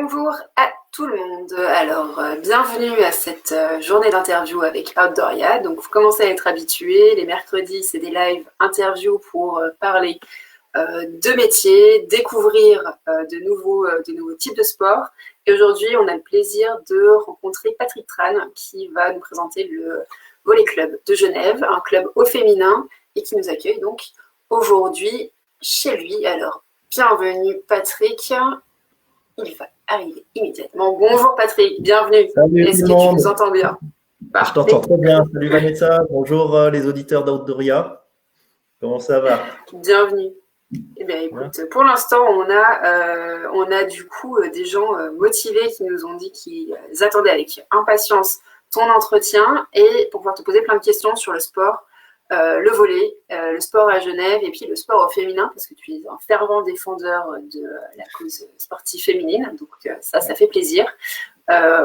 Bonjour à tout le monde. Alors, bienvenue à cette journée d'interview avec Outdooria. Donc, vous commencez à être habitués. Les mercredis, c'est des live interviews pour parler de métiers, découvrir de nouveaux types de sports. Et aujourd'hui, on a le plaisir de rencontrer Patrick Tran qui va nous présenter le Volley Club de Genève, un club au féminin et qui nous accueille donc aujourd'hui chez lui. Alors, bienvenue Patrick. Il va arriver immédiatement. Bonjour Patrick, bienvenue. Salut Est-ce tout que le tu monde. nous entends bien? Je t'entends très bien. Salut Vanessa. Bonjour les auditeurs d'Outdooria. Comment ça va? Bienvenue. Eh bien, écoute, pour l'instant, on a du coup des gens motivés qui nous ont dit qu'ils attendaient avec impatience ton entretien et pour pouvoir te poser plein de questions sur le sport, le volley, le sport à Genève et puis le sport au féminin parce que tu es un fervent défendeur de la cause sportive féminine. Donc ça fait plaisir.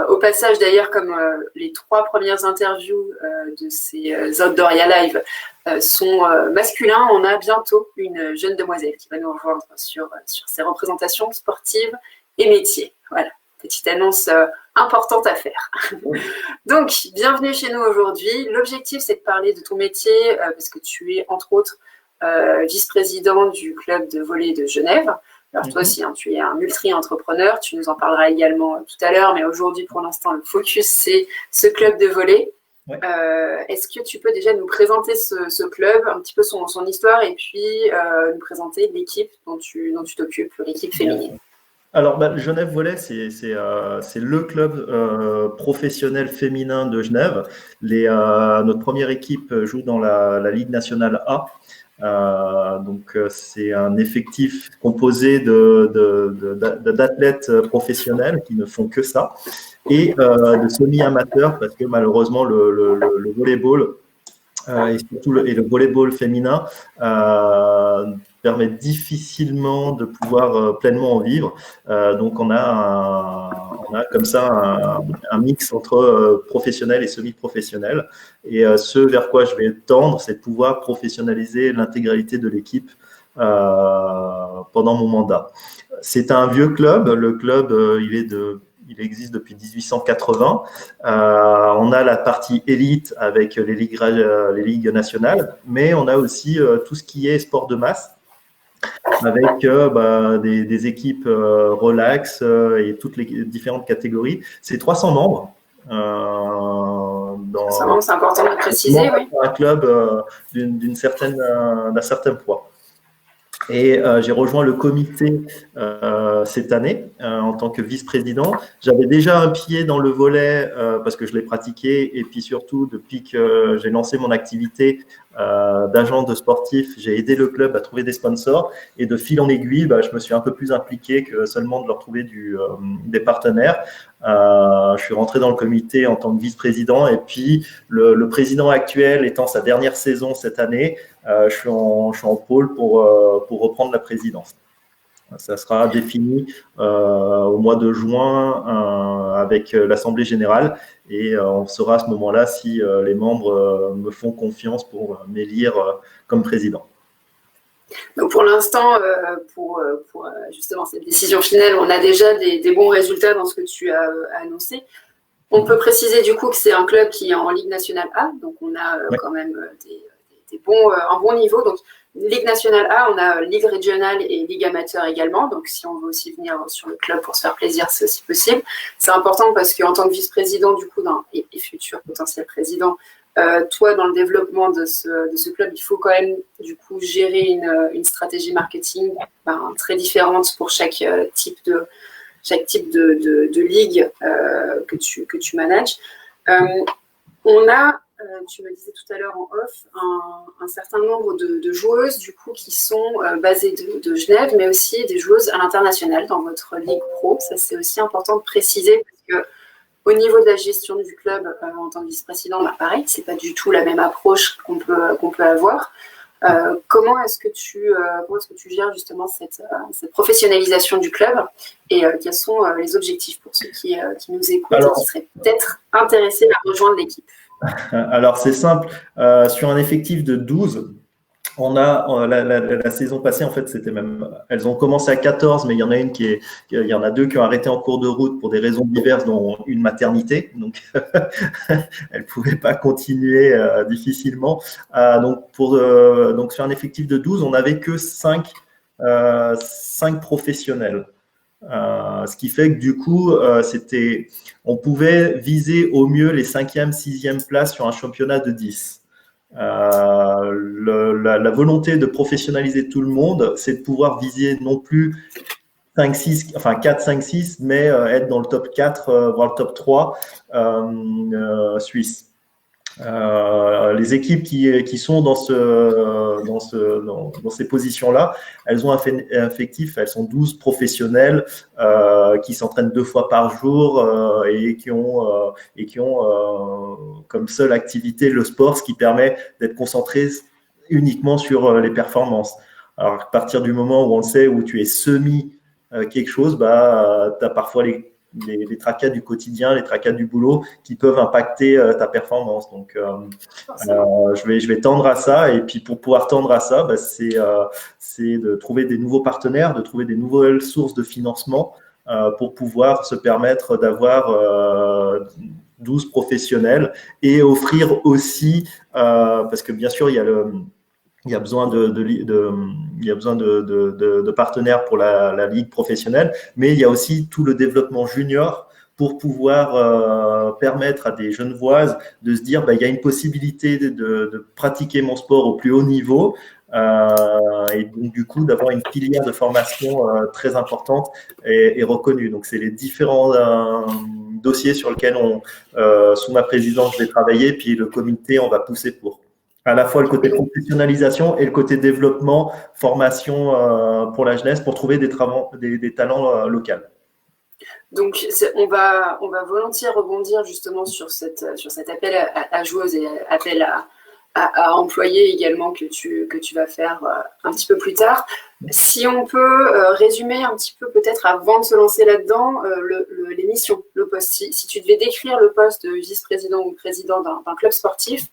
Au passage, d'ailleurs, comme les 3 premières interviews de ces Outdooria Live sont masculins, on a bientôt une jeune demoiselle qui va nous rejoindre sur ses représentations sportives et métiers. Voilà, petite annonce importante à faire. Donc, bienvenue chez nous aujourd'hui. L'objectif, c'est de parler de ton métier parce que tu es, entre autres, vice-président du club de volley de Genève. Alors toi aussi, tu es un multi-entrepreneur, tu nous en parleras également tout à l'heure, mais aujourd'hui, pour l'instant, le focus, c'est ce club de volley. Ouais. Est-ce que tu peux déjà nous présenter ce club, un petit peu son histoire, et puis nous présenter l'équipe dont tu t'occupes, l'équipe féminine? Alors, Genève Volley, c'est le club professionnel féminin de Genève. Notre première équipe joue dans la Ligue nationale A. Donc c'est un effectif composé d'athlètes professionnels qui ne font que ça et de semi-amateurs parce que malheureusement le volleyball et surtout le volleyball féminin permet difficilement de pouvoir pleinement en vivre. Donc on a comme ça un mix entre professionnel et semi-professionnel. Et ce vers quoi je vais tendre, c'est de pouvoir professionnaliser l'intégralité de l'équipe pendant mon mandat. C'est un vieux club. Le club, il existe depuis 1880. On a la partie élite avec les ligues nationales, mais on a aussi tout ce qui est sport de masse avec des équipes relax et toutes les différentes catégories. C'est 300 membres. C'est important de préciser, oui. Un club d'un certain poids. Et j'ai rejoint le comité cette année en tant que vice-président. J'avais déjà un pied dans le volley parce que je l'ai pratiqué et puis surtout depuis que j'ai lancé mon activité d'agent de sportif, j'ai aidé le club à trouver des sponsors et de fil en aiguille, je me suis un peu plus impliqué que seulement de leur trouver des partenaires. Je suis rentré dans le comité en tant que vice-président et puis le président actuel étant sa dernière saison cette année, je suis en pôle pour reprendre la présidence. Ça sera défini au mois de juin avec l'Assemblée générale et on saura à ce moment-là si les membres me font confiance pour m'élire comme président. Donc pour l'instant, pour justement cette décision finale, on a déjà des bons résultats dans ce que tu as annoncé. On peut préciser du coup que c'est un club qui est en Ligue nationale A, donc on a quand même un bon niveau. Donc Ligue nationale A, on a Ligue régionale et Ligue amateur également. Donc si on veut aussi venir sur le club pour se faire plaisir, c'est aussi possible. C'est important parce qu'en tant que vice-président du coup et futur potentiel président, toi, dans le développement de ce club, il faut quand même du coup gérer une stratégie marketing très différente pour chaque type de ligue que tu manages. On a, tu me disais tout à l'heure en off, un certain nombre de joueuses du coup qui sont basées de Genève, mais aussi des joueuses à l'international dans votre ligue pro. Ça, c'est aussi important de préciser parce que au niveau de la gestion du club, en tant que vice-président, pareil, c'est pas du tout la même approche qu'on peut avoir. Comment est-ce que tu gères justement cette professionnalisation du club et quels sont les objectifs pour ceux qui nous écoutent et qui seraient peut-être intéressés à rejoindre l'équipe? Alors, c'est simple. Sur un effectif de 12, La saison passée, en fait, c'était même. Elles ont commencé à 14, mais il y en a il y en a 2 qui ont arrêté en cours de route pour des raisons diverses, dont une maternité. Donc, elles ne pouvaient pas continuer difficilement. Donc, sur un effectif de 12, on n'avait que 5 professionnels. Ce qui fait que du coup, on pouvait viser au mieux les 5e, 6e places sur un championnat de 10. La volonté de professionnaliser tout le monde, c'est de pouvoir viser non plus 5, 6, enfin 4, 5, 6, mais être dans le top 4, voire le top 3 suisse. Les équipes qui sont dans ces positions-là, elles ont un effectif, elles sont 12 professionnels qui s'entraînent 2 fois par jour et qui ont comme seule activité le sport, ce qui permet d'être concentré uniquement sur les performances. Alors, à partir du moment où on le sait, où tu es semi quelque chose, tu as parfois les tracas du quotidien, les tracas du boulot qui peuvent impacter ta performance. Donc, je vais tendre à ça. Et puis, pour pouvoir tendre à ça, c'est de trouver des nouveaux partenaires, de trouver des nouvelles sources de financement pour pouvoir se permettre d'avoir 12 professionnels et offrir aussi, parce que bien sûr, il y a besoin de partenaires pour la ligue professionnelle, mais il y a aussi tout le développement junior pour pouvoir permettre à des Genevoises de se dire il y a une possibilité de pratiquer mon sport au plus haut niveau et donc du coup d'avoir une filière de formation très importante et reconnue. Donc c'est les différents dossiers sur lesquels sous ma présidence, je vais travailler, puis le comité, on va pousser pour. À la fois le côté professionnalisation et le côté développement, formation pour la jeunesse, pour trouver des talents locaux. Donc, on va volontiers rebondir justement sur cet appel à joueuses et appel à employer également que tu vas faire un petit peu plus tard. Si on peut résumer un petit peu peut-être avant de se lancer là-dedans, les missions, le poste. Si tu devais décrire le poste de vice-président ou président d'un club sportif,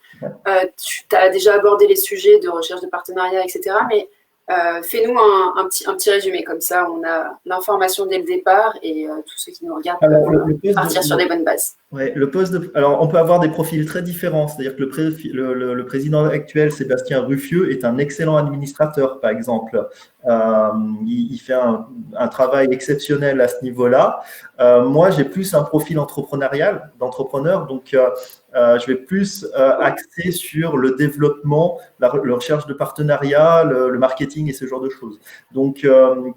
tu as déjà abordé les sujets de recherche de partenariat, etc. Mais fais-nous un petit résumé, comme ça on a l'information dès le départ et tous ceux qui nous regardent peuvent partir sur des bonnes bases. Ouais, alors, on peut avoir des profils très différents. C'est-à-dire que le président actuel, Sébastien Ruffieux, est un excellent administrateur, par exemple. Il fait un travail exceptionnel à ce niveau-là. Moi, j'ai plus un profil d'entrepreneur. Donc, je vais plus axer sur le développement, la recherche de partenariats, le marketing et ce genre de choses. Donc,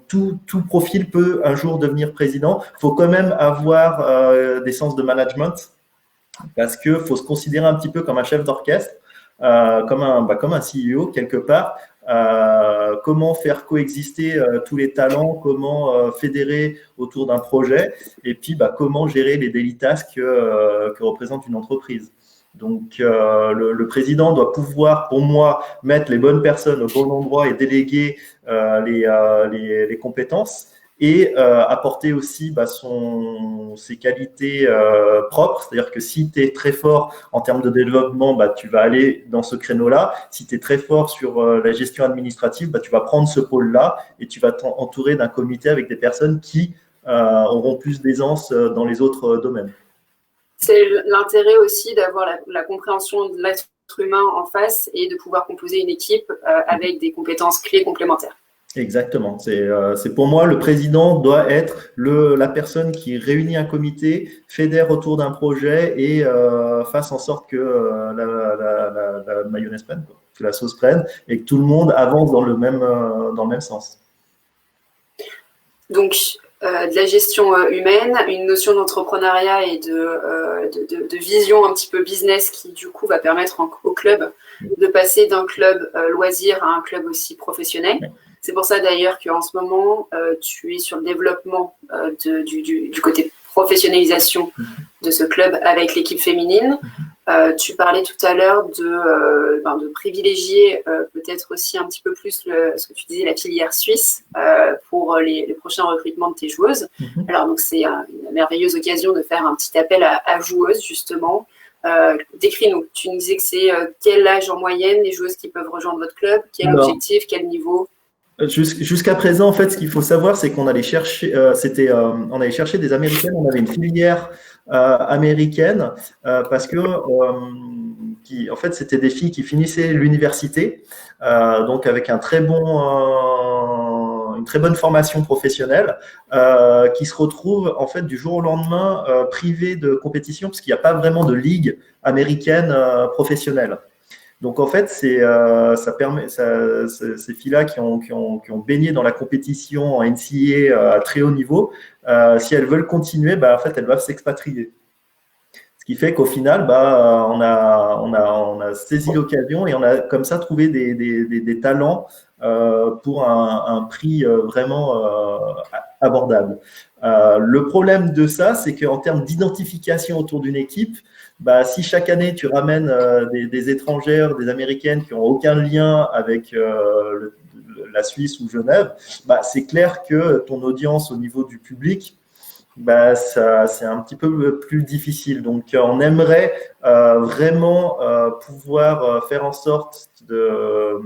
tout profil peut un jour devenir président. Il faut quand même avoir des sens de management parce qu'il faut se considérer un petit peu comme un chef d'orchestre, comme un CEO quelque part. Comment faire coexister tous les talents, comment fédérer autour d'un projet et puis comment gérer les daily tasks que représente une entreprise. Donc, le président doit pouvoir, pour moi, mettre les bonnes personnes au bon endroit et déléguer les compétences et apporter aussi ses qualités propres. C'est-à-dire que si tu es très fort en termes de développement, tu vas aller dans ce créneau-là. Si tu es très fort sur la gestion administrative, tu vas prendre ce pôle-là et tu vas t'entourer d'un comité avec des personnes qui auront plus d'aisance dans les autres domaines. C'est l'intérêt aussi d'avoir la compréhension de l'être humain en face et de pouvoir composer une équipe avec des compétences clés complémentaires. Exactement. C'est pour moi, le président doit être la personne qui réunit un comité, fédère autour d'un projet et fasse en sorte que la mayonnaise prenne, que la sauce prenne et que tout le monde avance dans le même sens. Donc, de la gestion humaine, une notion d'entrepreneuriat et de vision un petit peu business qui, du coup, va permettre au club de passer d'un club loisir à un club aussi professionnel. C'est pour ça, d'ailleurs, qu'en ce moment, tu es sur le développement du côté professionnalisation de ce club avec l'équipe féminine. Tu parlais tout à l'heure de privilégier peut-être aussi un petit peu plus ce que tu disais, la filière suisse pour les prochains recrutements de tes joueuses. Alors, donc, c'est une merveilleuse occasion de faire un petit appel à joueuses, justement, Décris-nous. Tu nous disais que c'est quel âge en moyenne les joueuses qui peuvent rejoindre votre club, quel objectif, quel niveau? Jusqu'à présent, en fait, ce qu'il faut savoir, c'est qu'on allait chercher, on allait chercher des Américaines. On avait une filière américaine parce que, en fait, c'était des filles qui finissaient l'université, donc avec une très bonne formation professionnelle, qui se retrouvent en fait du jour au lendemain privées de compétition parce qu'il n'y a pas vraiment de ligue américaine professionnelle. Donc en fait, ça permet, ces filles-là qui ont baigné dans la compétition en NCAA à très haut niveau, si elles veulent continuer, en fait, elles doivent s'expatrier. Ce qui fait qu'au final, on a saisi l'occasion et on a comme ça trouvé des talents pour un prix vraiment abordable. Le problème de ça, c'est qu'en termes d'identification autour d'une équipe, si chaque année tu ramènes des étrangères, des Américaines qui n'ont aucun lien avec la Suisse ou Genève, c'est clair que ton audience au niveau du public, c'est un petit peu plus difficile. Donc, on aimerait vraiment pouvoir faire en sorte de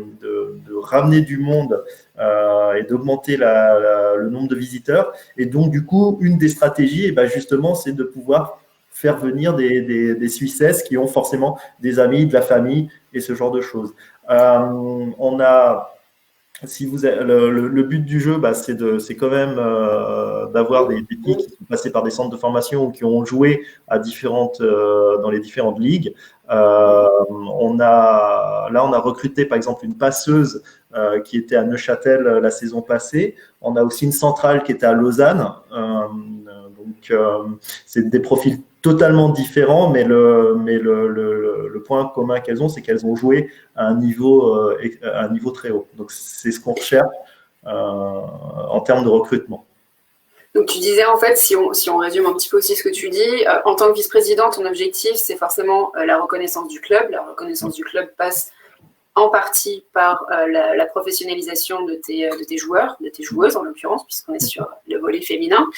ramener du monde et d'augmenter le nombre de visiteurs. Et donc, du coup, une des stratégies, justement, c'est de pouvoir faire venir des Suissesses qui ont forcément des amis, de la famille et ce genre de choses. On a, si vous avez, le but du jeu, c'est quand même d'avoir des filles qui sont passées par des centres de formation ou qui ont joué à dans les différentes ligues. On a recruté par exemple une passeuse qui était à Neuchâtel la saison passée. On a aussi une centrale qui était à Lausanne. Donc c'est des profils totalement différents, mais le point commun qu'elles ont, c'est qu'elles ont joué à un niveau très haut. Donc, c'est ce qu'on recherche en termes de recrutement. Donc, tu disais, en fait, si on résume un petit peu aussi ce que tu dis, en tant que vice-président, ton objectif, c'est forcément la reconnaissance du club. La reconnaissance du club passe en partie par la professionnalisation de tes joueurs, de tes joueuses en l'occurrence, puisqu'on est sur le volet féminin,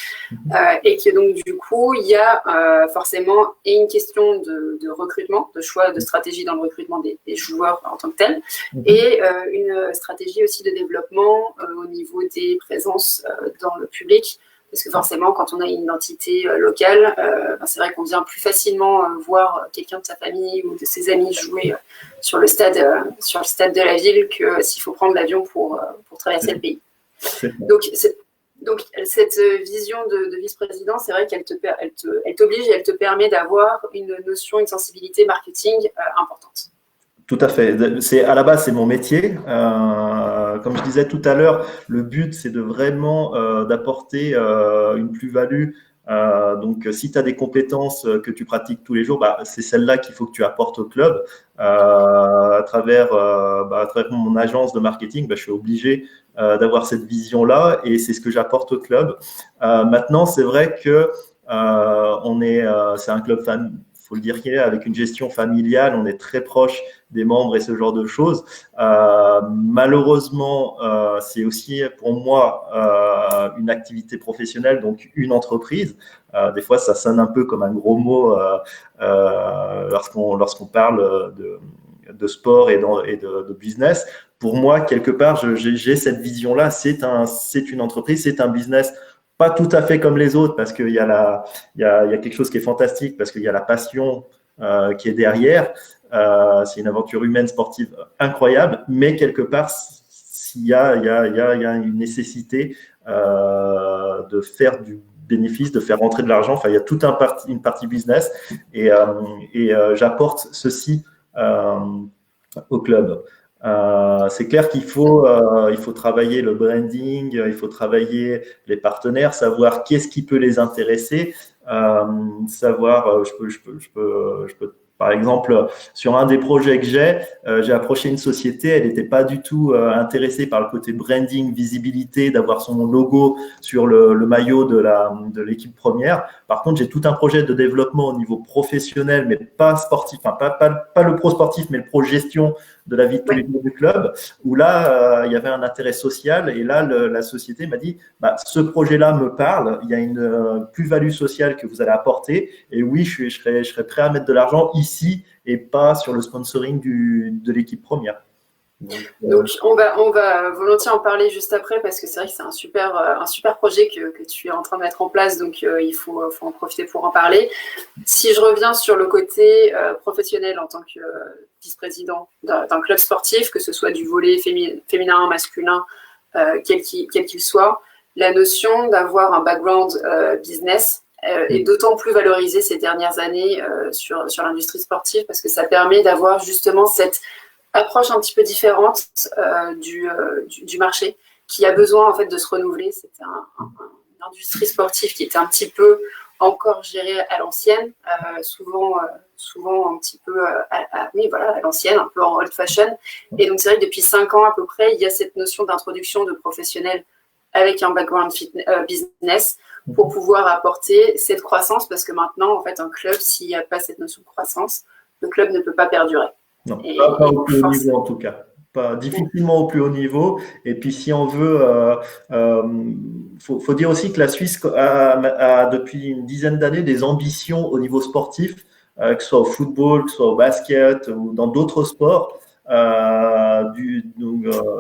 et que donc du coup, il y a forcément une question de recrutement, de choix de stratégie dans le recrutement des joueurs en tant que tels, et une stratégie aussi de développement au niveau des présences dans le public. Parce que forcément, quand on a une identité locale, c'est vrai qu'on vient plus facilement voir quelqu'un de sa famille ou de ses amis jouer sur le stade de la ville que s'il faut prendre l'avion pour traverser le pays. Donc, cette vision de vice-président, c'est vrai qu'elle t'oblige et elle te permet d'avoir une notion, une sensibilité marketing importante. Tout à fait. À la base, c'est mon métier. Comme je disais tout à l'heure, le but, c'est de vraiment d'apporter une plus-value. Donc, si tu as des compétences que tu pratiques tous les jours, c'est celle-là qu'il faut que tu apportes au club. À travers mon agence de marketing, je suis obligé d'avoir cette vision-là et c'est ce que j'apporte au club. Maintenant, c'est vrai que c'est un club fan. Faut le dire qu'il est avec une gestion familiale, on est très proche des membres et ce genre de choses. Malheureusement, c'est aussi pour moi une activité professionnelle, donc une entreprise. Des fois, ça sonne un peu comme un gros mot lorsqu'on parle de sport et de business. Pour moi, quelque part, j'ai cette vision-là. C'est une entreprise, c'est un business. Pas tout à fait comme les autres parce qu'il y a quelque chose qui est fantastique, parce qu'il y a la passion qui est derrière. C'est une aventure humaine sportive incroyable, mais quelque part, il y a une nécessité de faire du bénéfice, de faire rentrer de l'argent. Enfin, il y a toute une partie business et j'apporte ceci au club. C'est clair qu'il faut travailler le branding, il faut travailler les partenaires, savoir qu'est-ce qui peut les intéresser, savoir, je peux Par exemple, sur un des projets que j'ai approché une société, elle n'était pas du tout intéressée par le côté branding, visibilité, d'avoir son logo sur le maillot de l'équipe première. Par contre, j'ai tout un projet de développement au niveau professionnel, mais pas sportif, enfin pas le pro sportif, mais le pro gestion de la vie de tous les jours du club, où là, il y avait un intérêt social. Et là, la société m'a dit, bah, ce projet-là me parle, il y a une plus-value sociale que vous allez apporter. Et oui, je serais prêt à mettre de l'argent ici et pas sur le sponsoring de l'équipe première. Donc on va volontiers en parler juste après parce que c'est vrai que c'est un super projet que tu es en train de mettre en place, donc il faut en profiter pour en parler. Si je reviens sur le côté professionnel en tant que vice-président d'un club sportif, que ce soit du volley féminin, masculin, quel qu'il soit, la notion d'avoir un background business est d'autant plus valorisée ces dernières années sur l'industrie sportive parce que ça permet d'avoir justement cette approche un petit peu différente du marché qui a besoin en fait de se renouveler. C'était une industrie sportive qui était un petit peu encore gérée à l'ancienne, souvent un petit peu oui, voilà, à l'ancienne, un peu en old fashion. Et donc c'est vrai que depuis 5 ans à peu près, il y a cette notion d'introduction de professionnels avec un background business pour pouvoir apporter cette croissance parce que maintenant, en fait, un club, s'il n'y a pas cette notion de croissance, le club ne peut pas perdurer. Non, pas au plus haut niveau en tout cas. Pas difficilement au plus haut niveau. Et puis si on veut, faut dire aussi que la Suisse a depuis une dizaine d'années des ambitions au niveau sportif, que ce soit au football, que ce soit au basket ou dans d'autres sports.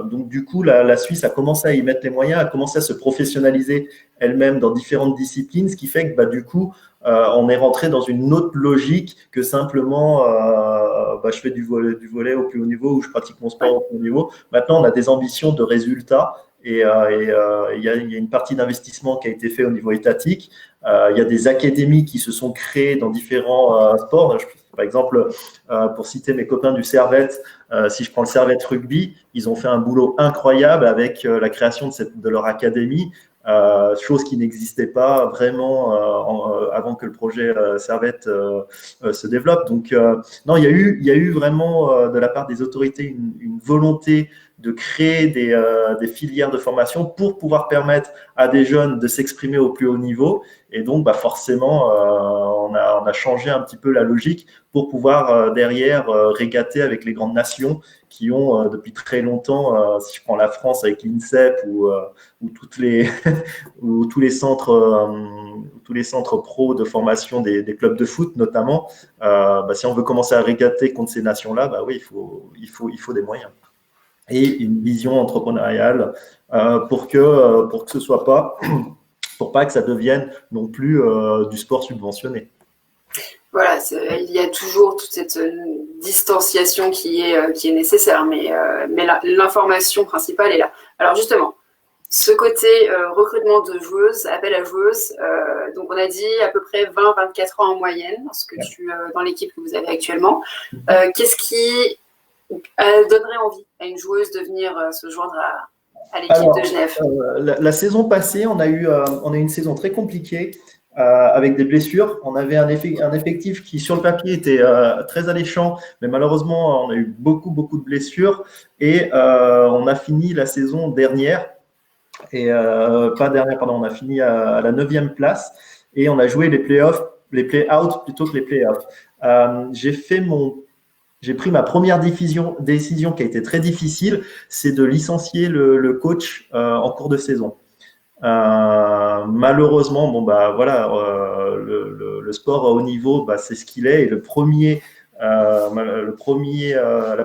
Donc du coup, la Suisse a commencé à y mettre les moyens, a commencé à se professionnaliser elle-même dans différentes disciplines, ce qui fait que du coup, on est rentré dans une autre logique que simplement je fais du volley au plus haut niveau ou je pratique mon sport au plus haut niveau. Maintenant, on a des ambitions de résultats et il y a une partie d'investissement qui a été fait au niveau étatique. Il y a des académies qui se sont créées dans différents sports. Par exemple, pour citer mes copains du Servette, si je prends le Servette Rugby, ils ont fait un boulot incroyable avec la création de leur académie. Chose qui n'existait pas vraiment avant que le projet Servette se développe. Donc, non, il y a eu vraiment de la part des autorités une volonté de créer des filières de formation pour pouvoir permettre à des jeunes de s'exprimer au plus haut niveau. Et donc, forcément, on a changé un petit peu la logique pour pouvoir derrière régater avec les grandes nations qui ont depuis très longtemps, si je prends la France avec l'INSEP ou tous les centres pro de formation des clubs de foot notamment, si on veut commencer à régater contre ces nations-là, oui, il faut des moyens et une vision entrepreneuriale pour que ce soit pas que ça devienne non plus du sport subventionné. Voilà, il y a toujours toute cette distanciation qui est nécessaire, mais l'information principale est là. Alors justement, ce côté recrutement de joueuses, appel à joueuses, donc on a dit à peu près 20-24 ans en moyenne dans l'équipe que vous avez actuellement. Qu'est-ce qui donnerait envie à une joueuse de venir se joindre à l'équipe de Genève? La saison passée, on a eu une saison très compliquée. Avec des blessures, on avait un effectif qui sur le papier était très alléchant, mais malheureusement on a eu beaucoup de blessures et on a fini la saison dernière et pas dernière, pardon, on a fini à la 9e place et on a joué les play-out plutôt que les play-offs. J'ai pris ma première décision qui a été très difficile, c'est de licencier le coach en cours de saison. Malheureusement, le sport à haut niveau, c'est ce qu'il est. Et la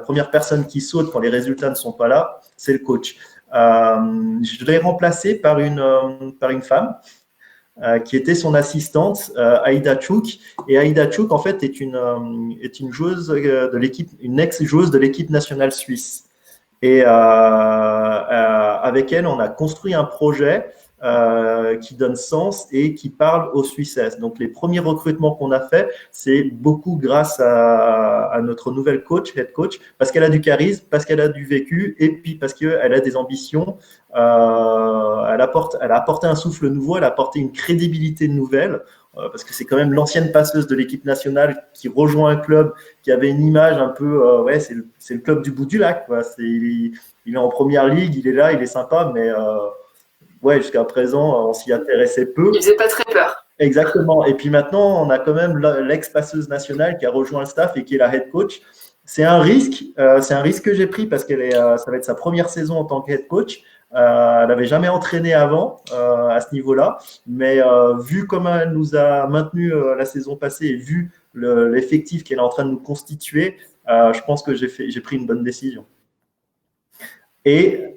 première personne qui saute quand les résultats ne sont pas là, c'est le coach. Je l'ai remplacé par une femme qui était son assistante, Aïda Chouk. Et Aïda Chouk, en fait, est une joueuse de l'équipe, une ex-joueuse de l'équipe nationale suisse. Et avec elle, on a construit un projet qui donne sens et qui parle aux Suissesses. Donc, les premiers recrutements qu'on a fait, c'est beaucoup grâce à notre nouvelle coach, head coach, parce qu'elle a du charisme, parce qu'elle a du vécu et puis parce qu'elle a des ambitions. Elle a apporté un souffle nouveau, elle a apporté une crédibilité nouvelle, parce que c'est quand même l'ancienne passeuse de l'équipe nationale qui rejoint un club qui avait une image un peu, ouais, c'est le club du bout du lac, quoi. Il est en première ligue, il est là, il est sympa, mais ouais, jusqu'à présent, on s'y intéressait peu. Il faisait pas très peur. Exactement. Et puis maintenant, on a quand même l'ex-passeuse nationale qui a rejoint le staff et qui est la head coach. C'est un risque que j'ai pris parce ça va être sa première saison en tant que head coach. Elle n'avait jamais entraîné avant à ce niveau-là, mais vu comment elle nous a maintenu la saison passée et vu l'effectif qu'elle est en train de nous constituer, je pense que j'ai pris une bonne décision. Et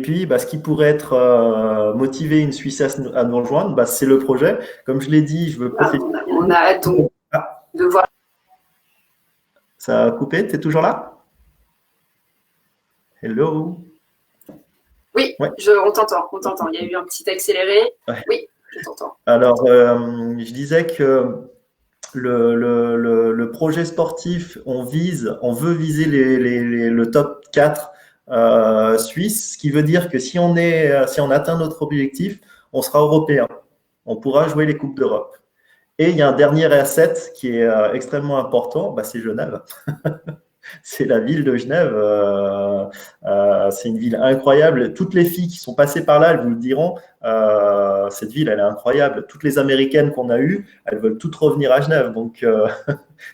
puis, ce qui pourrait être motiver une Suissesse à nous rejoindre, c'est le projet. Comme je l'ai dit, je veux profiter. On a hâte de voir. Ça a coupé? Tu es toujours là? Hello? Oui, ouais. On t'entend. Il y a eu un petit accéléré. Ouais. Oui, je t'entends. Alors, je disais que le projet sportif, on veut viser le top 4 suisse, ce qui veut dire que si on atteint notre objectif, on sera européen. On pourra jouer les Coupes d'Europe. Et il y a un dernier asset qui est extrêmement important, c'est Genève. C'est la ville de Genève. C'est une ville incroyable. Toutes les filles qui sont passées par là, elles vous le diront. Cette ville, elle est incroyable. Toutes les Américaines qu'on a eues, elles veulent toutes revenir à Genève. Donc,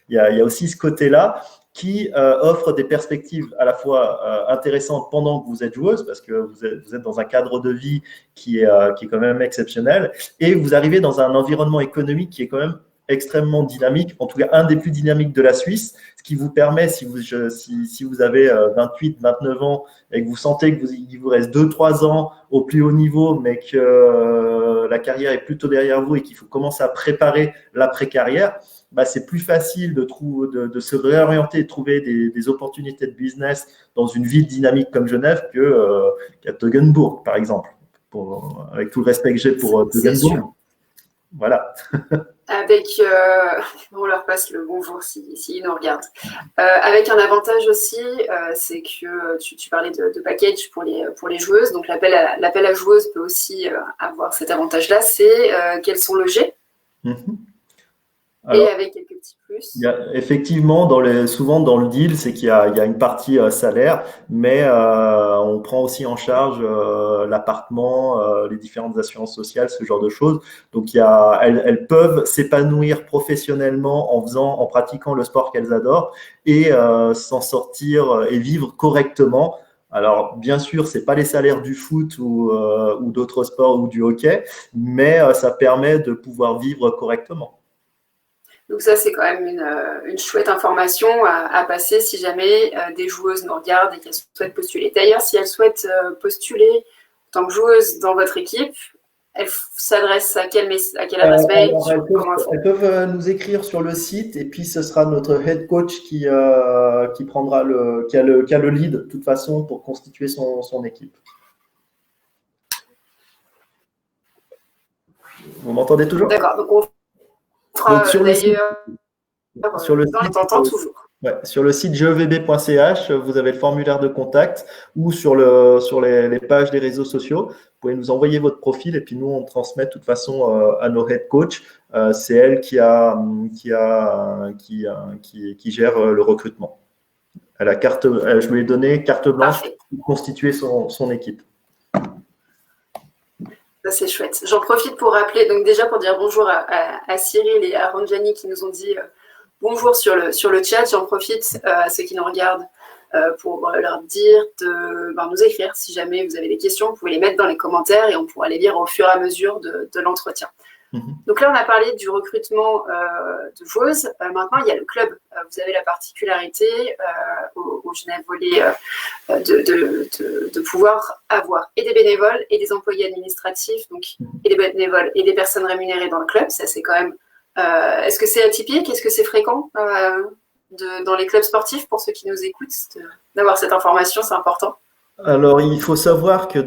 il y a aussi ce côté-là qui offre des perspectives à la fois intéressantes pendant que vous êtes joueuse, parce que vous êtes dans un cadre de vie qui est quand même exceptionnel, et vous arrivez dans un environnement économique qui est quand même extrêmement dynamique, en tout cas un des plus dynamiques de la Suisse, ce qui vous permet, si vous avez 28, 29 ans et que vous sentez qu'il vous reste 2-3 ans au plus haut niveau, mais que la carrière est plutôt derrière vous et qu'il faut commencer à préparer l'après-carrière, c'est plus facile de se réorienter et de trouver des opportunités de business dans une ville dynamique comme Genève qu'à Toggenburg, par exemple, avec tout le respect que j'ai pour Toggenburg. Voilà. On leur passe le bonjour s'ils nous regardent. Avec un avantage aussi, c'est que tu parlais de package pour les joueuses. Donc l'appel à joueuses peut aussi avoir cet avantage-là. C'est qu'elles sont logées. Alors, et avec quelques petits plus. Effectivement, souvent dans le deal, c'est qu'il y a une partie salaire, mais on prend aussi en charge l'appartement, les différentes assurances sociales, ce genre de choses. Donc, elles peuvent s'épanouir professionnellement en pratiquant le sport qu'elles adorent et s'en sortir et vivre correctement. Alors, bien sûr, c'est pas les salaires du foot ou d'autres sports ou du hockey, mais ça permet de pouvoir vivre correctement. Donc ça, c'est quand même une chouette information à passer si jamais des joueuses nous regardent et qu'elles souhaitent postuler. D'ailleurs, si elles souhaitent postuler en tant que joueuse dans votre équipe, elles s'adressent à quelle adresse mail? Elles peuvent nous écrire sur le site et puis ce sera notre head coach qui prendra qui a le lead de toute façon pour constituer son équipe. Vous m'entendez toujours? D'accord, donc sur le site, sur le site gevb.ch, vous avez le formulaire de contact ou sur les pages des réseaux sociaux. Vous pouvez nous envoyer votre profil et puis nous, on transmet de toute façon à nos head coach. C'est elle qui gère le recrutement. Je lui ai donné carte blanche pour constituer son équipe. C'est chouette. J'en profite pour rappeler, donc déjà pour dire bonjour à Cyril et à Ranjani qui nous ont dit bonjour sur le chat. J'en profite à ceux qui nous regardent pour leur dire de nous écrire si jamais vous avez des questions. Vous pouvez les mettre dans les commentaires et on pourra les lire au fur et à mesure de l'entretien. Donc là, on a parlé du recrutement de joueuses. Maintenant, il y a le club. Vous avez la particularité au Genève Volley de pouvoir avoir et des bénévoles et des employés administratifs, donc et des bénévoles et des personnes rémunérées dans le club. Ça, c'est quand même. Est-ce que c'est atypique? Est-ce que c'est fréquent dans les clubs sportifs pour ceux qui nous écoutent d'avoir cette information? C'est important. Alors, il faut savoir que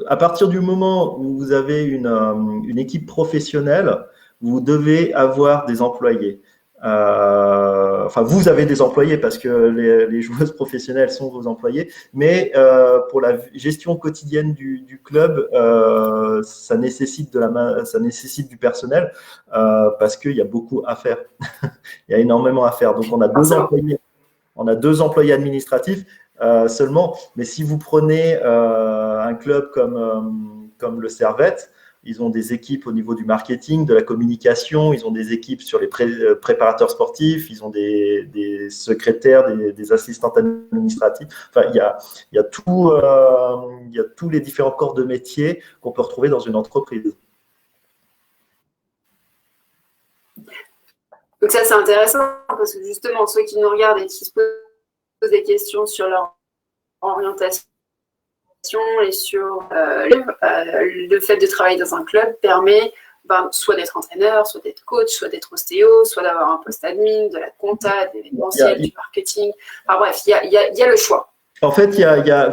à partir du moment où vous avez une équipe professionnelle, vous devez avoir des employés. Enfin, vous avez des employés parce que les joueuses professionnelles sont vos employés, mais pour la gestion quotidienne du club, ça nécessite du personnel parce qu'il y a beaucoup à faire. Il y a énormément à faire. Donc, on a deux employés administratifs seulement. Mais si vous prenez un club comme le Servette, ils ont des équipes au niveau du marketing, de la communication, ils ont des équipes sur les préparateurs sportifs, ils ont des secrétaires, des assistantes administratives. Enfin, il y a tous les différents corps de métier qu'on peut retrouver dans une entreprise. Donc ça, c'est intéressant parce que justement, ceux qui nous regardent et qui se posent des questions sur leur orientation et sur le fait de travailler dans un club permet soit d'être entraîneur, soit d'être coach, soit d'être ostéo, soit d'avoir un poste admin, de la compta, de l'événementiel, du marketing. Enfin bref, il y a le choix. En fait,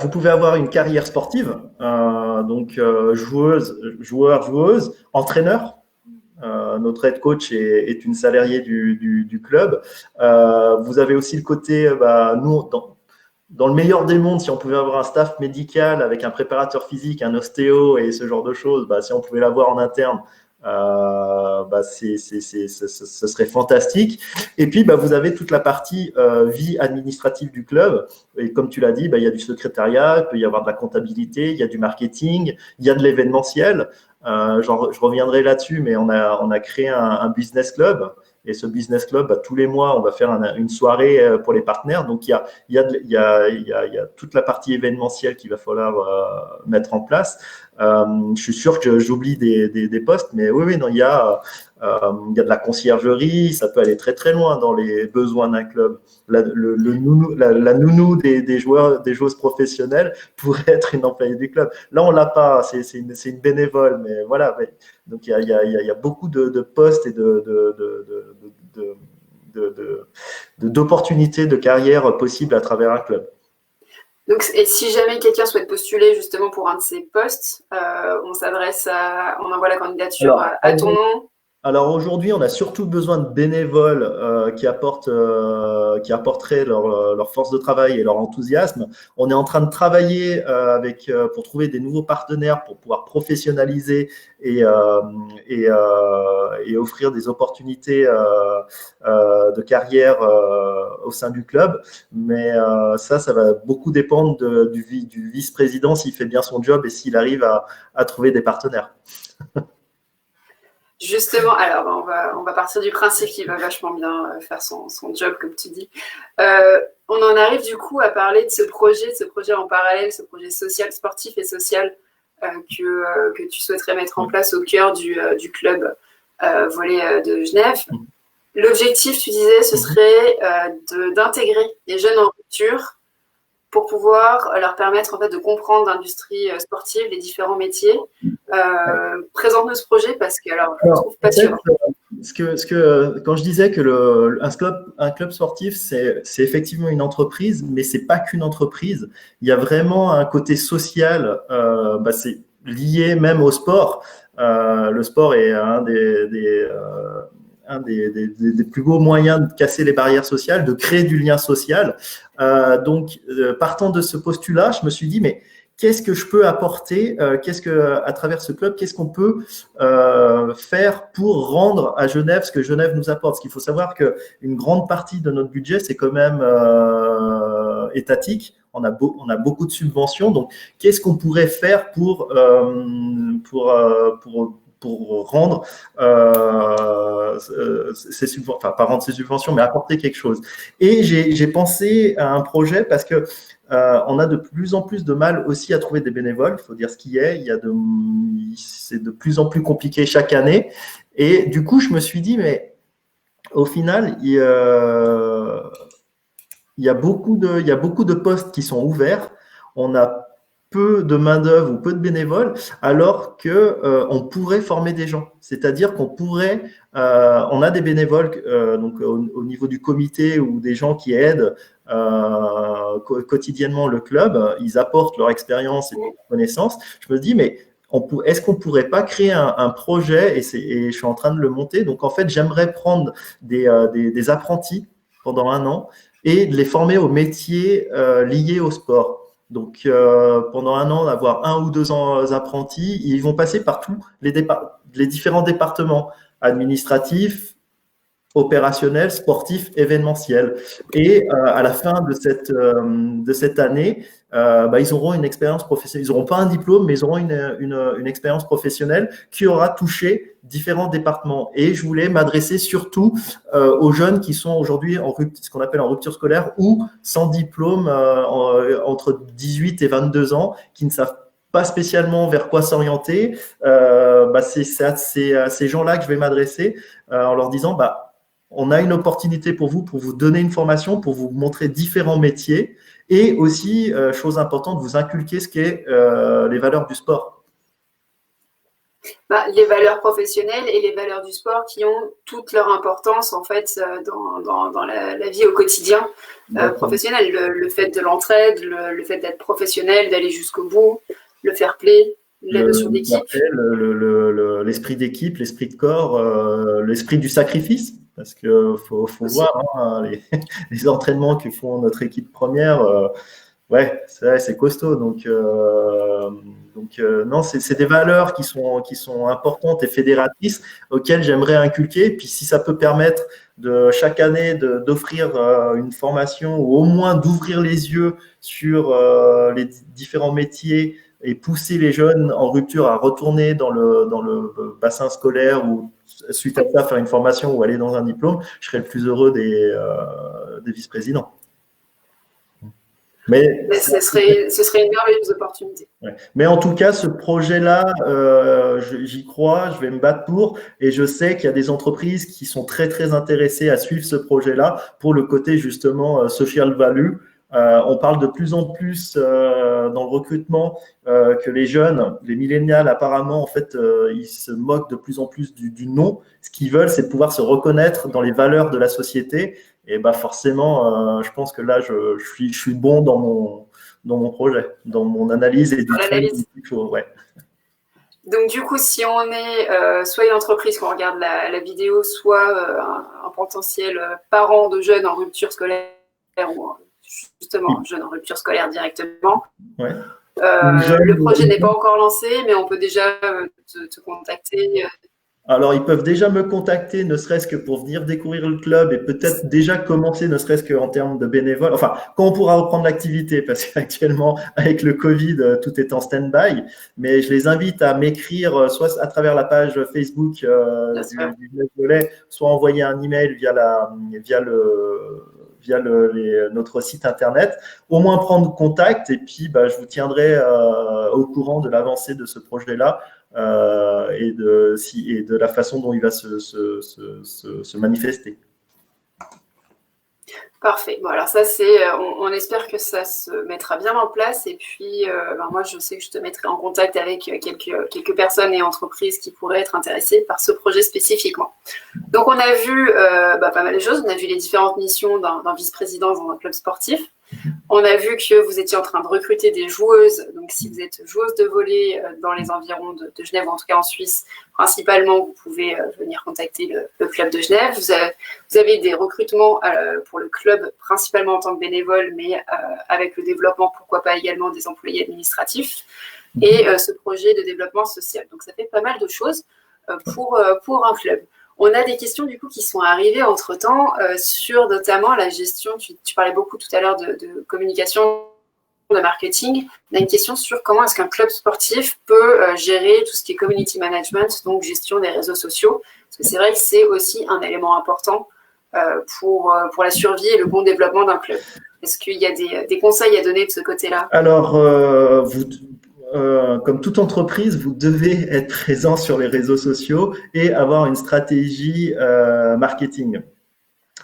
vous pouvez avoir une carrière sportive, donc joueuse, entraîneur. Notre head coach est une salariée du club. Vous avez aussi le côté, nous, dans le meilleur des mondes, si on pouvait avoir un staff médical avec un préparateur physique, un ostéo et ce genre de choses, si on pouvait l'avoir en interne, ce serait fantastique. Et puis, vous avez toute la partie vie administrative du club. Et comme tu l'as dit, il y a du secrétariat, il peut y avoir de la comptabilité, il y a du marketing, il y a de l'événementiel. Je reviendrai là-dessus, mais on a créé un business club. Et ce business club, tous les mois, on va faire une soirée pour les partenaires. Donc, il y a toute la partie événementielle qu'il va falloir mettre en place. Je suis sûr que j'oublie des postes, mais oui, non, il y a de la conciergerie, ça peut aller très très loin dans les besoins d'un club. La nounou des joueuses professionnelles pourrait être une employée du club. Là, on l'a pas, c'est une bénévole, mais voilà. Donc il y a beaucoup de postes et d'opportunités de carrière possibles à travers un club. Donc, et si jamais quelqu'un souhaite postuler justement pour un de ces postes, on envoie la candidature à ton nom. Alors aujourd'hui, on a surtout besoin de bénévoles qui apporteraient leur force de travail et leur enthousiasme. On est en train de travailler pour trouver des nouveaux partenaires pour pouvoir professionnaliser et offrir des opportunités de carrière au sein du club. Mais ça va beaucoup dépendre du vice-président s'il fait bien son job et s'il arrive à trouver des partenaires. Justement, alors on va partir du principe qu'il va vachement bien faire son job, comme tu dis. On en arrive du coup à parler de ce projet en parallèle, ce projet social, sportif et social que tu souhaiterais mettre en place au cœur du club volley de Genève. L'objectif, tu disais, ce serait d'intégrer les jeunes en rupture pour pouvoir leur permettre en fait de comprendre l'industrie sportive, les différents métiers. Présente-nous ce projet parce que je trouve passionnant. Quand je disais que un club sportif, c'est effectivement une entreprise, mais c'est pas qu'une entreprise. Il y a vraiment un côté social. C'est lié même au sport. Le sport est un des plus beaux moyens de casser les barrières sociales, de créer du lien social. Donc, partant de ce postulat, je me suis dit, mais qu'est-ce que je peux apporter à travers ce club, qu'est-ce qu'on peut faire pour rendre à Genève ce que Genève nous apporte? Parce qu'il faut savoir qu'une grande partie de notre budget, c'est quand même étatique. On a beaucoup de subventions. Donc, qu'est-ce qu'on pourrait faire pour rendre ces subventions, enfin pas rendre ces subventions, mais apporter quelque chose. Et j'ai pensé à un projet parce que on a de plus en plus de mal aussi à trouver des bénévoles. Il faut dire ce qui est. C'est de plus en plus compliqué chaque année. Et du coup, je me suis dit, mais au final, il y a beaucoup de postes qui sont ouverts. On a peu de main-d'œuvre ou peu de bénévoles, alors que on pourrait former des gens. C'est-à-dire qu'on pourrait, on a des bénévoles donc au niveau du comité ou des gens qui aident quotidiennement le club. Ils apportent leur expérience et leur connaissance. Je me dis, mais est-ce qu'on pourrait pas créer un projet et je suis en train de le monter. Donc en fait, j'aimerais prendre des apprentis pendant 1 an et de les former aux métiers liés au sport. Donc, pendant 1 an, avoir 1 ou 2 apprentis, ils vont passer par tous les différents départements administratifs, opérationnels, sportifs, événementiels. Et à la fin de cette année, ils auront une expérience professionnelle. Ils n'auront pas un diplôme, mais ils auront une expérience professionnelle qui aura touché différents départements. Et je voulais m'adresser surtout aux jeunes qui sont aujourd'hui ce qu'on appelle en rupture scolaire ou sans diplôme entre 18 et 22 ans, qui ne savent pas spécialement vers quoi s'orienter. C'est à ces gens-là que je vais m'adresser en leur disant on a une opportunité pour vous donner une formation, pour vous montrer différents métiers et aussi, chose importante, vous inculquer ce qu'est les valeurs du sport. Les valeurs professionnelles et les valeurs du sport qui ont toute leur importance en fait dans la vie au quotidien professionnel. Le fait de l'entraide, le fait d'être professionnel, d'aller jusqu'au bout, le fair play, la notion d'équipe. L'esprit d'équipe, l'esprit de corps, l'esprit du sacrifice. Parce qu'il faut voir les entraînements que font notre équipe première. C'est costaud. Donc non, c'est des valeurs qui sont importantes et fédératrices auxquelles j'aimerais inculquer. Puis si ça peut permettre chaque année d'offrir une formation ou au moins d'ouvrir les yeux sur les différents métiers et pousser les jeunes en rupture à retourner dans le bassin scolaire ou suite à ça faire une formation ou aller dans un diplôme, je serais le plus heureux des vice-présidents. Mais ce serait une merveilleuse opportunité. Ouais. Mais en tout cas, ce projet-là, j'y crois, je vais me battre pour, et je sais qu'il y a des entreprises qui sont très très intéressées à suivre ce projet-là pour le côté justement social value. On parle de plus en plus dans le recrutement que les jeunes, les millénials, apparemment, en fait, ils se moquent de plus en plus du nom. Ce qu'ils veulent, c'est pouvoir se reconnaître dans les valeurs de la société. Et forcément, je pense que là, je suis bon dans mon projet, dans mon analyse et ouais. Donc du coup, si on est soit une entreprise qu'on regarde la vidéo, soit un potentiel parent de jeunes en rupture scolaire ou justement jeunes en rupture scolaire directement, ouais. Le projet n'est pas encore lancé, mais on peut déjà te contacter. Alors, ils peuvent déjà me contacter, ne serait-ce que pour venir découvrir le club et peut-être déjà commencer, ne serait-ce qu'en termes de bénévoles. Enfin, quand on pourra reprendre l'activité, parce qu'actuellement, avec le Covid, tout est en stand-by. Mais je les invite à m'écrire, soit à travers la page Facebook du Volet, soit envoyer un email via notre site internet, au moins prendre contact et puis je vous tiendrai au courant de l'avancée de ce projet-là. Et de la façon dont il va se manifester. Parfait. Bon, alors ça, on espère que ça se mettra bien en place. Et puis, moi, je sais que je te mettrai en contact avec quelques personnes et entreprises qui pourraient être intéressées par ce projet spécifiquement. Donc, on a vu pas mal de choses. On a vu les différentes missions d'un vice-président dans un club sportif. On a vu que vous étiez en train de recruter des joueuses. Donc, si vous êtes joueuse de volley dans les environs de Genève, ou en tout cas en Suisse, principalement, vous pouvez venir contacter le club de Genève. Vous avez des recrutements pour le club, principalement en tant que bénévole, mais avec le développement, pourquoi pas également des employés administratifs, et ce projet de développement social. Donc, ça fait pas mal de choses pour un club. On a des questions du coup qui sont arrivées entre-temps sur notamment la gestion. Tu parlais beaucoup tout à l'heure de communication, de marketing. On a une question sur comment est-ce qu'un club sportif peut gérer tout ce qui est community management, donc gestion des réseaux sociaux. Parce que c'est vrai que c'est aussi un élément important pour la survie et le bon développement d'un club. Est-ce qu'il y a des conseils à donner de ce côté-là? Alors, comme toute entreprise, vous devez être présent sur les réseaux sociaux et avoir une stratégie marketing.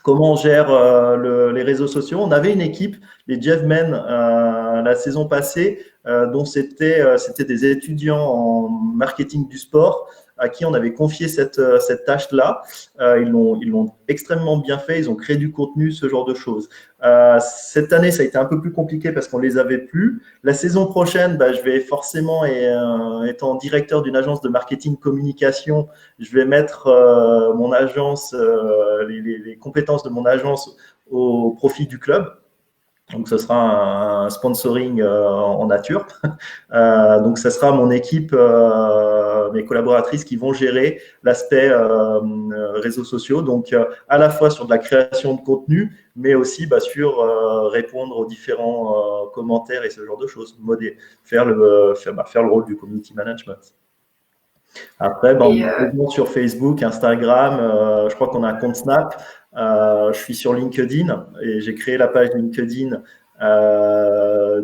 Comment on gère les réseaux sociaux? On avait une équipe, les Jevmen, la saison passée, dont c'était des étudiants en marketing du sport à qui on avait confié cette tâche-là. Ils l'ont extrêmement bien fait, ils ont créé du contenu, ce genre de choses. Cette année, ça a été un peu plus compliqué parce qu'on ne les avait plus. La saison prochaine, je vais forcément, étant directeur d'une agence de marketing communication, je vais mettre mon agence, les compétences de mon agence au profit du club. Donc, ce sera un sponsoring en nature. Donc, ce sera mon équipe, mes collaboratrices qui vont gérer l'aspect réseaux sociaux. Donc, à la fois sur de la création de contenu, mais aussi sur répondre aux différents commentaires et ce genre de choses. Faire le rôle du community management. Après, on est présent sur Facebook, Instagram, je crois qu'on a un compte Snap. Je suis sur LinkedIn et j'ai créé la page LinkedIn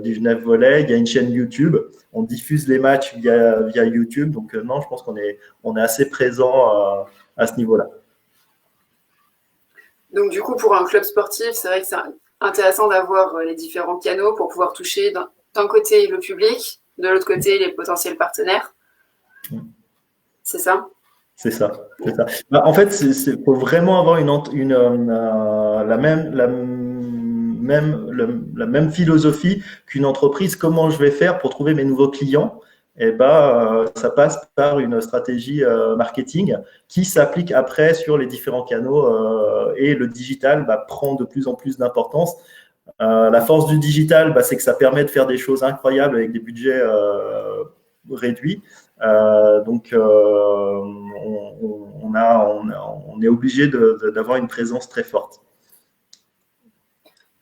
du Genève Volley. Il y a une chaîne YouTube. On diffuse les matchs via YouTube. Donc, non, je pense qu'on est assez présent à ce niveau-là. Donc, du coup, pour un club sportif, c'est vrai que c'est intéressant d'avoir les différents canaux pour pouvoir toucher d'un côté le public, de l'autre côté les potentiels partenaires. C'est ça? C'est ça. En fait, il faut vraiment avoir la même philosophie qu'une entreprise. Comment je vais faire pour trouver mes nouveaux clients? Ça passe par une stratégie marketing qui s'applique après sur les différents canaux et le digital prend de plus en plus d'importance. La force du digital, c'est que ça permet de faire des choses incroyables avec des budgets réduits. Donc, on est obligé d'avoir une présence très forte.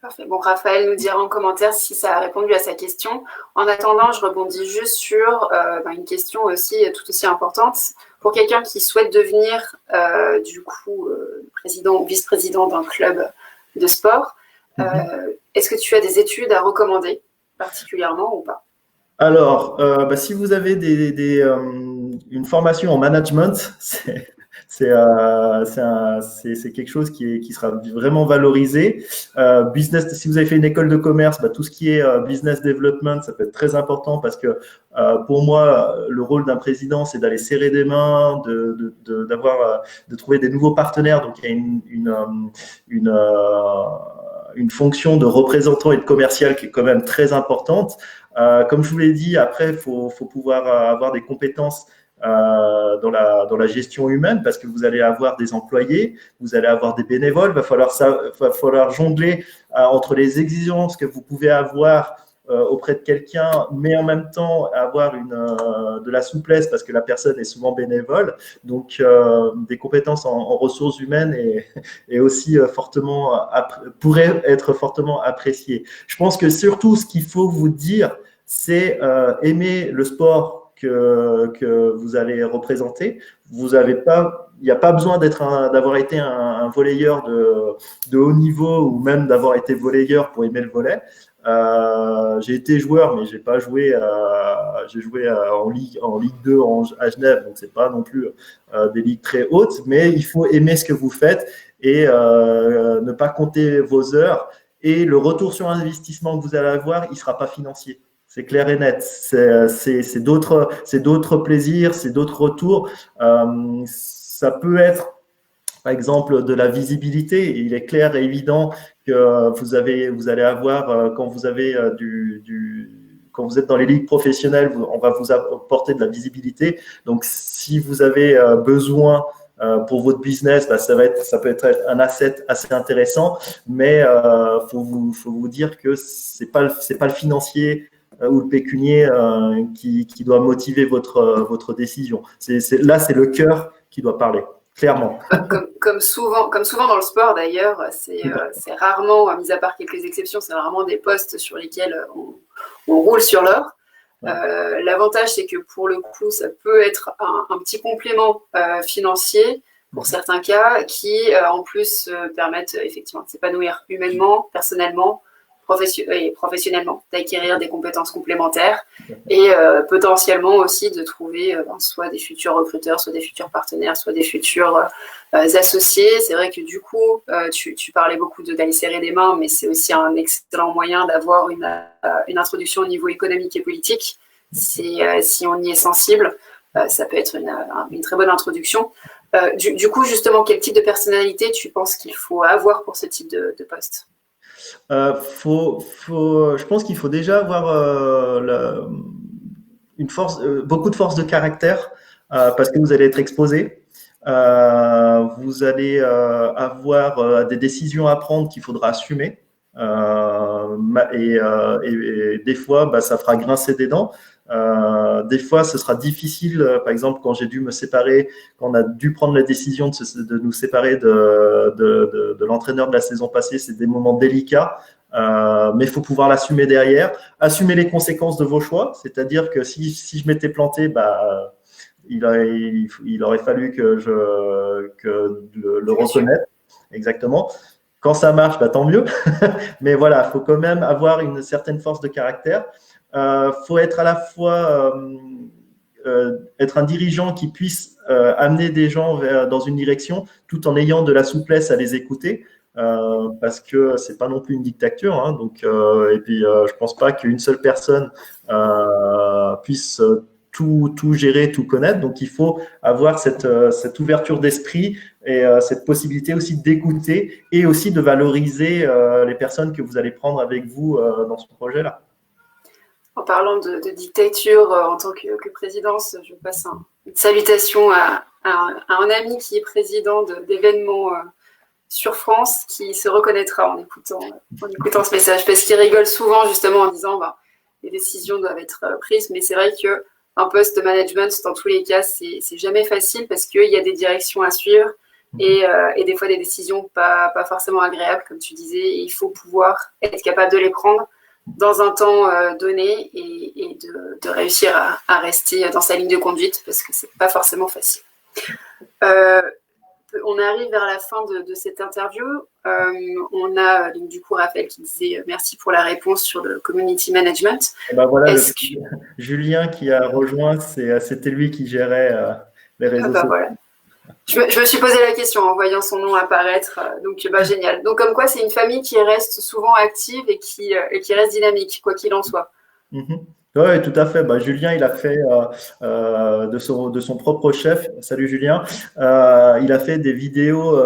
Parfait. Bon, Raphaël nous dira en commentaire si ça a répondu à sa question. En attendant, je rebondis juste sur une question aussi tout aussi importante. Pour quelqu'un qui souhaite devenir du coup président ou vice-président d'un club de sport, est-ce que tu as des études à recommander particulièrement ou pas? Alors, si vous avez une formation en management, c'est quelque chose qui sera vraiment valorisé. Si vous avez fait une école de commerce, tout ce qui est business development, ça peut être très important parce que pour moi, le rôle d'un président, c'est d'aller serrer des mains, de trouver des nouveaux partenaires. Donc, il y a une fonction de représentant et de commercial qui est quand même très importante. Comme je vous l'ai dit, après, il faut pouvoir avoir des compétences dans la gestion humaine parce que vous allez avoir des employés, vous allez avoir des bénévoles, va falloir jongler entre les exigences que vous pouvez avoir auprès de quelqu'un, mais en même temps avoir de la souplesse parce que la personne est souvent bénévole. Donc, des compétences en ressources humaines et aussi pourraient être fortement appréciées. Je pense que surtout, ce qu'il faut vous dire, c'est aimer le sport que vous allez représenter. Il n'y a pas besoin d'avoir été un volleyeur de haut niveau ou même d'avoir été volleyeur pour aimer le volley. J'ai été joueur, mais j'ai pas joué. J'ai joué en Ligue 2 à Genève, donc c'est pas non plus des ligues très hautes. Mais il faut aimer ce que vous faites et ne pas compter vos heures. Et le retour sur investissement que vous allez avoir, il sera pas financier. C'est clair et net. C'est d'autres plaisirs, c'est d'autres retours. Ça peut être, par exemple, de la visibilité. Il est clair et évident que vous allez avoir, quand vous êtes dans les ligues professionnelles, on va vous apporter de la visibilité. Donc, si vous avez besoin pour votre business, ça peut être un asset assez intéressant, mais faut vous dire que c'est pas le financier ou le pécunier qui doit motiver votre décision. Là, c'est le cœur qui doit parler, clairement. Comme souvent dans le sport d'ailleurs, c'est rarement, mis à part quelques exceptions, c'est rarement des postes sur lesquels on roule sur l'or. L'avantage, c'est que pour le coup, ça peut être un petit complément financier pour certains cas qui, en plus, permettent effectivement de s'épanouir humainement, personnellement, professionnellement, d'acquérir des compétences complémentaires et potentiellement aussi de trouver soit des futurs recruteurs, soit des futurs partenaires, soit des futurs associés. C'est vrai que du coup, tu parlais beaucoup d'aller serrer des mains, mais c'est aussi un excellent moyen d'avoir une introduction au niveau économique et politique. Si on y est sensible, ça peut être une très bonne introduction. Du coup, justement, quel type de personnalité tu penses qu'il faut avoir pour ce type de poste? Je pense qu'il faut déjà avoir beaucoup de force de caractère parce que vous allez être exposé. Vous allez avoir des décisions à prendre qu'il faudra assumer. Et des fois, ça fera grincer des dents. Des fois, ce sera difficile. Par exemple, quand j'ai dû me séparer, quand on a dû prendre la décision de nous séparer de l'entraîneur de la saison passée, c'est des moments délicats. Mais il faut pouvoir l'assumer derrière, assumer les conséquences de vos choix. C'est-à-dire que si je m'étais planté, il aurait fallu que le reconnaisse. Exactement. Quand ça marche, tant mieux. Mais voilà, il faut quand même avoir une certaine force de caractère. Faut être à la fois être un dirigeant qui puisse amener des gens dans une direction tout en ayant de la souplesse à les écouter. Parce que c'est pas non plus une dictature, hein, donc et puis je pense pas qu'une seule personne puisse tout gérer, tout connaître. Donc il faut avoir cette ouverture d'esprit et cette possibilité aussi d'écouter et aussi de valoriser les personnes que vous allez prendre avec vous dans ce projet-là. En parlant de dictature en tant que présidence, je passe une salutation à un ami qui est président d'événements sur France, qui se reconnaîtra en écoutant ce message, parce qu'il rigole souvent justement en disant les décisions doivent être prises, mais c'est vrai qu'un poste de management, dans tous les cas, c'est jamais facile parce qu'il y a des directions à suivre et des fois des décisions pas forcément agréables, comme tu disais, et il faut pouvoir être capable de les prendre dans un temps donné et de réussir à rester dans sa ligne de conduite parce que c'est pas forcément facile. On arrive vers la fin de cette interview. On a donc du coup Raphaël qui disait merci pour la réponse sur le community management. Voilà, Julien qui a rejoint, c'était lui qui gérait les réseaux sociaux. Voilà. Je me suis posé la question en voyant son nom apparaître, donc génial. Donc comme quoi c'est une famille qui reste souvent active et qui reste dynamique, quoi qu'il en soit. Oui, tout à fait. Julien, il a fait de son propre chef. Salut Julien. Il a fait des vidéos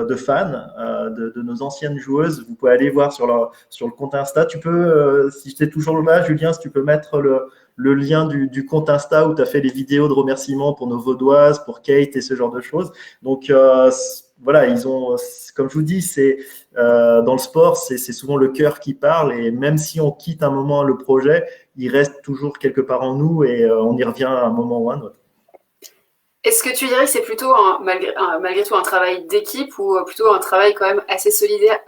de fans de nos anciennes joueuses. Vous pouvez aller voir sur le compte Insta. Tu peux, si tu es toujours là, Julien, si tu peux mettre le lien du compte Insta où tu as fait les vidéos de remerciements pour nos Vaudoises, pour Kate et ce genre de choses. Donc, voilà, ils ont, comme je vous dis, dans le sport, c'est souvent le cœur qui parle et même si on quitte un moment le projet, il reste toujours quelque part en nous et on y revient à un moment ou à un autre. Est-ce que tu dirais que c'est plutôt malgré tout un travail d'équipe ou plutôt un travail quand même assez solidaire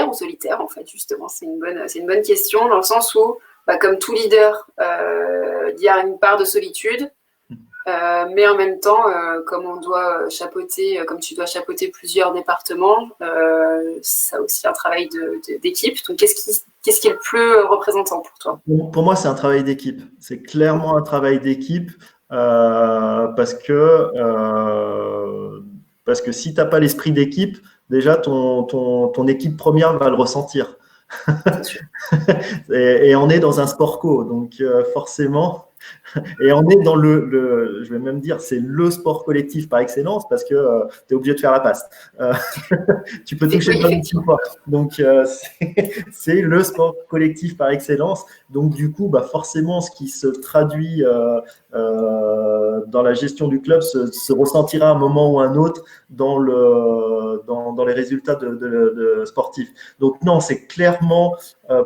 ou solitaire en fait justement, c'est une bonne question dans le sens où comme tout leader, il y a une part de solitude. Mais en même temps, comme on doit comme tu dois chapeauter plusieurs départements, ça a aussi un travail d'équipe. Donc, qu'est-ce qui est le plus représentant pour toi? Pour moi, c'est un travail d'équipe. C'est clairement un travail d'équipe parce que si tu n'as pas l'esprit d'équipe, déjà ton équipe première va le ressentir. et on est dans un sport co, donc forcément. Et on est dans je vais même dire, c'est le sport collectif par excellence parce que tu es obligé de faire la passe. Tu peux toucher le ballon une fois. Donc, c'est le sport collectif par excellence. Donc, du coup, forcément, ce qui se traduit dans la gestion du club se ressentira à un moment ou à un autre dans les résultats de sportifs. Donc, non, c'est clairement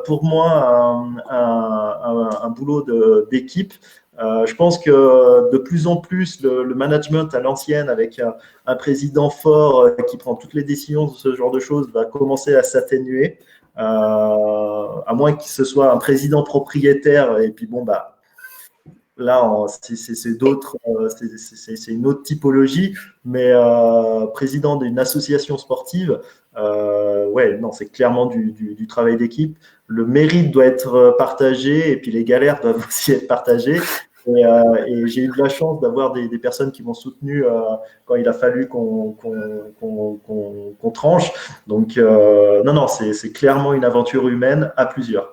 pour moi un boulot d'équipe. Je pense que de plus en plus, le management à l'ancienne, avec un président fort qui prend toutes les décisions, ce genre de choses, va commencer à s'atténuer, à moins que ce soit un président propriétaire. Et puis Là, c'est d'autres, c'est une autre typologie, mais président d'une association sportive, ouais, non, c'est clairement du travail d'équipe. Le mérite doit être partagé et puis les galères doivent aussi être partagées. Et j'ai eu de la chance d'avoir des personnes qui m'ont soutenu quand il a fallu qu'on tranche. Donc, non, c'est clairement une aventure humaine à plusieurs.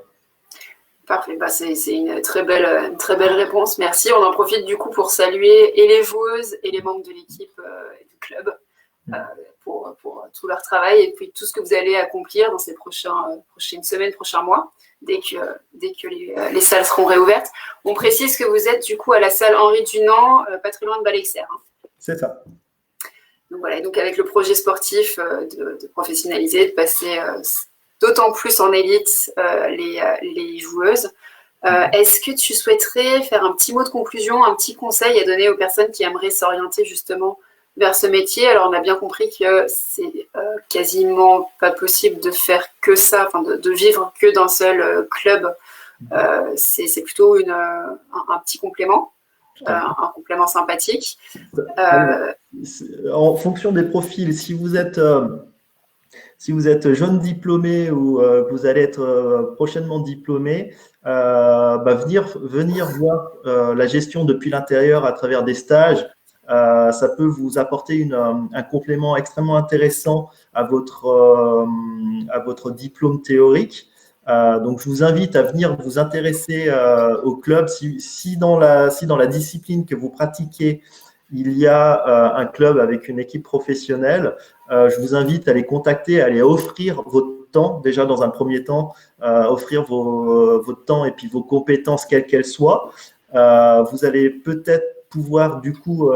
Parfait, c'est une très belle réponse, merci. On en profite du coup pour saluer et les joueuses et les membres de l'équipe du club pour tout leur travail et puis tout ce que vous allez accomplir dans ces prochaines semaines, prochains mois, dès que les salles seront réouvertes. On précise que vous êtes du coup à la salle Henri Dunant, pas très loin de Balexert. C'est ça. Donc voilà, donc avec le projet sportif de professionnaliser, de passer d'autant plus en élite les joueuses. Est-ce que tu souhaiterais faire un petit mot de conclusion, un petit conseil à donner aux personnes qui aimeraient s'orienter justement vers ce métier? Alors, on a bien compris que c'est quasiment pas possible de faire que ça, enfin de vivre que d'un seul club. C'est plutôt un petit complément, un complément sympathique. En fonction des profils, si vous êtes jeune diplômé ou que vous allez être prochainement diplômé, venir voir la gestion depuis l'intérieur à travers des stages, ça peut vous apporter un complément extrêmement intéressant à votre diplôme théorique. Donc, je vous invite à venir vous intéresser au club. Si dans la discipline que vous pratiquez, il y a un club avec une équipe professionnelle, je vous invite à les contacter, à les offrir votre temps, déjà dans un premier temps, offrir votre temps et puis vos compétences, quelles qu'elles soient. Vous allez peut-être pouvoir du coup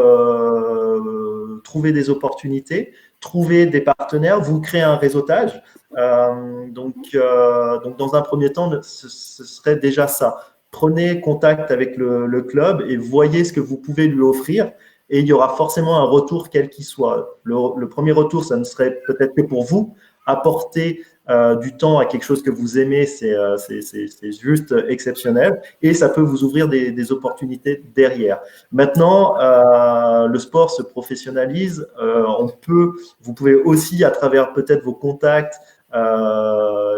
trouver des opportunités, trouver des partenaires, vous créer un réseautage. Donc, dans un premier temps, ce serait déjà ça. Prenez contact avec le club et voyez ce que vous pouvez lui offrir. Et il y aura forcément un retour quel qu'il soit. Le premier retour, ça ne serait peut-être que pour vous. Apporter du temps à quelque chose que vous aimez, c'est juste exceptionnel. Et ça peut vous ouvrir des opportunités derrière. Maintenant, le sport se professionnalise. Vous pouvez aussi, à travers peut-être vos contacts,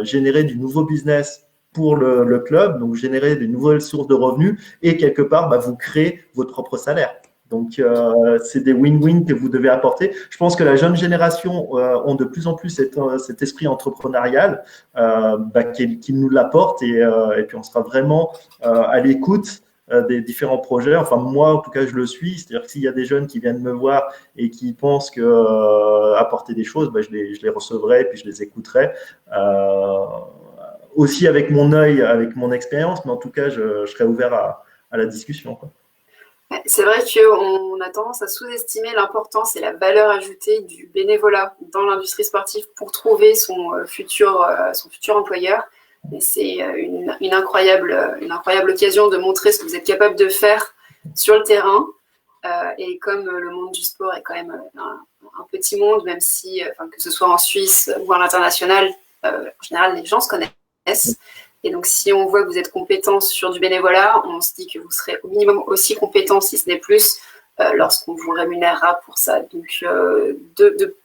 générer du nouveau business pour le club, donc générer des nouvelles sources de revenus et quelque part, vous créez votre propre salaire. Donc, c'est des win-win que vous devez apporter. Je pense que la jeune génération ont de plus en plus cet esprit entrepreneurial qui nous l'apporte et puis on sera vraiment à l'écoute des différents projets. Enfin, moi, en tout cas, je le suis. C'est-à-dire que s'il y a des jeunes qui viennent me voir et qui pensent apporter des choses, je les recevrai et puis je les écouterai. Aussi avec mon œil, avec mon expérience, mais en tout cas, je serai ouvert à la discussion, quoi. C'est vrai qu'on a tendance à sous-estimer l'importance et la valeur ajoutée du bénévolat dans l'industrie sportive pour trouver son futur employeur. Et c'est une incroyable occasion de montrer ce que vous êtes capable de faire sur le terrain. Et comme le monde du sport est quand même un petit monde, même si, que ce soit en Suisse ou à l'international, en général, les gens se connaissent. Et donc, si on voit que vous êtes compétent sur du bénévolat, on se dit que vous serez au minimum aussi compétent, si ce n'est plus, lorsqu'on vous rémunérera pour ça. Donc, il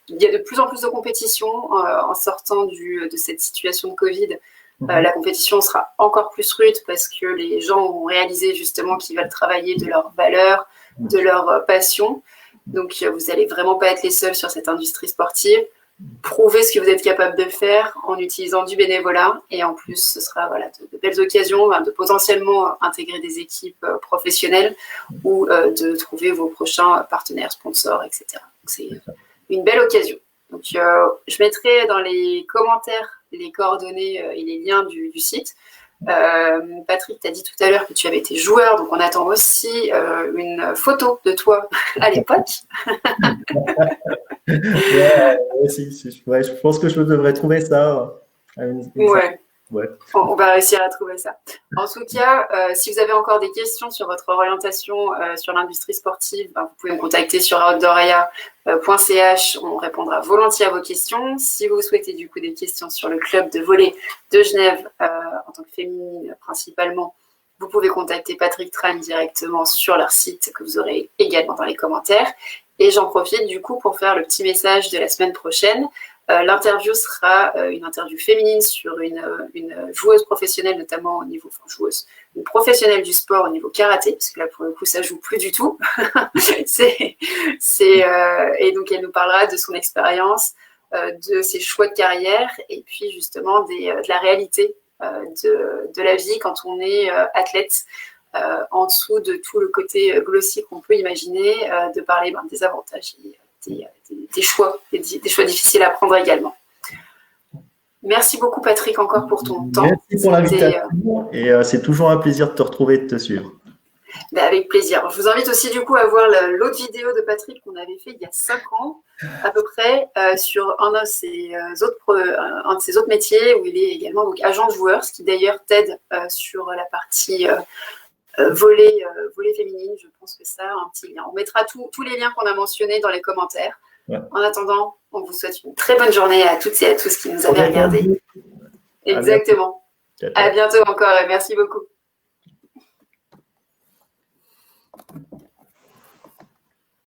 y a de plus en plus de compétitions en sortant de cette situation de Covid. La compétition sera encore plus rude parce que les gens ont réalisé justement qu'ils veulent travailler de leurs valeurs, de leur passion. Donc, vous n'allez vraiment pas être les seuls sur cette industrie sportive. Prouvez ce que vous êtes capable de faire en utilisant du bénévolat et en plus ce sera de belles occasions de potentiellement intégrer des équipes professionnelles ou de trouver vos prochains partenaires, sponsors, etc. Donc c'est une belle occasion. Donc je mettrai dans les commentaires les coordonnées et les liens du site. Patrick, tu as dit tout à l'heure que tu avais été joueur, donc on attend aussi une photo de toi à l'époque. Je pense que je devrais trouver ça. Ouais. On va réussir à trouver ça. En tout cas, si vous avez encore des questions sur votre orientation sur l'industrie sportive, vous pouvez me contacter sur outdooria.ch. On répondra volontiers à vos questions. Si vous souhaitez du coup des questions sur le club de volley de Genève, en tant que féminine principalement, vous pouvez contacter Patrick Tran directement sur leur site que vous aurez également dans les commentaires. Et j'en profite du coup pour faire le petit message de la semaine prochaine. L'interview sera une interview féminine sur une joueuse professionnelle, notamment au niveau, une professionnelle du sport au niveau karaté, parce que là pour le coup ça joue plus du tout. Et donc elle nous parlera de son expérience, de ses choix de carrière, et puis justement de la réalité de la vie quand on est athlète, en dessous de tout le côté glossy qu'on peut imaginer, de parler des avantages et des choix difficiles à prendre également. Merci beaucoup Patrick encore pour ton temps. Merci pour l'invitation et c'est toujours un plaisir de te retrouver et de te suivre. Avec plaisir. Je vous invite aussi du coup à voir l'autre vidéo de Patrick qu'on avait fait il y a 5 ans à peu près sur un de ses autres métiers où il est également donc, agent de joueur, ce qui d'ailleurs t'aide sur la partie volley féminine. Je pense que ça a un petit lien. On mettra tous les liens qu'on a mentionnés dans les commentaires. Ouais. En attendant, on vous souhaite une très bonne journée à toutes et à tous qui nous avaient regardés. Exactement. À bientôt encore et merci beaucoup.